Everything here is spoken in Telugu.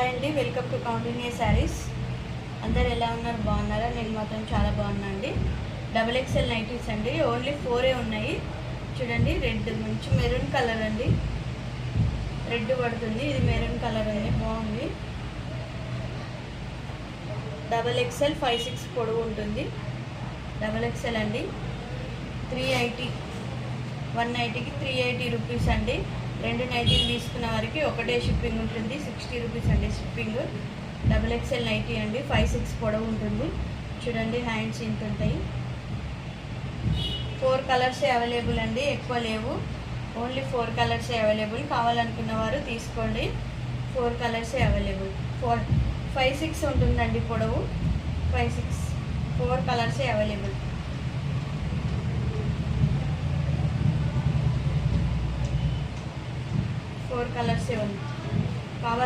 హాయ్ అండి, వెల్కమ్ టు కౌండిన్యూ శారీస్. అందరు ఎలా ఉన్నారు? బాగున్నారా? నేను మాత్రం చాలా బాగున్నా అండి. XXL నైటీస్ అండి, ఓన్లీ 4 ఉన్నాయి. చూడండి, రెడ్ మంచి మెరూన్ కలర్ అండి, రెడ్ పడుతుంది. ఇది మెరూన్ కలర్ అండి, బాగుంది. XXL 5-6 పొడవు ఉంటుంది. XXL అండి, 380, 190కి 380 రూపీస్ అండి. 2 నైటీలు తీసుకున్న వారికి ఒకటే షిప్పింగ్ ఉంటుంది, 60 రూపీస్ అండి షిప్పింగ్. XXL నైటీ అండి, 5-6 పొడవు ఉంటుంది. చూడండి, హ్యాండ్స్ ఇంత ఉంటాయి. 4 కలర్సే అవైలబుల్ అండి, ఎక్కువ లేవు. ఓన్లీ 4 కలర్సే అవైలబుల్. కావాలనుకున్న వారు తీసుకోండి. 4 కలర్సే అవైలబుల్. 5-6 ఉంటుందండి పొడవు, 5-6, 4 కలర్సే అవైలబుల్. కలర్సే ఉంది. కావాలి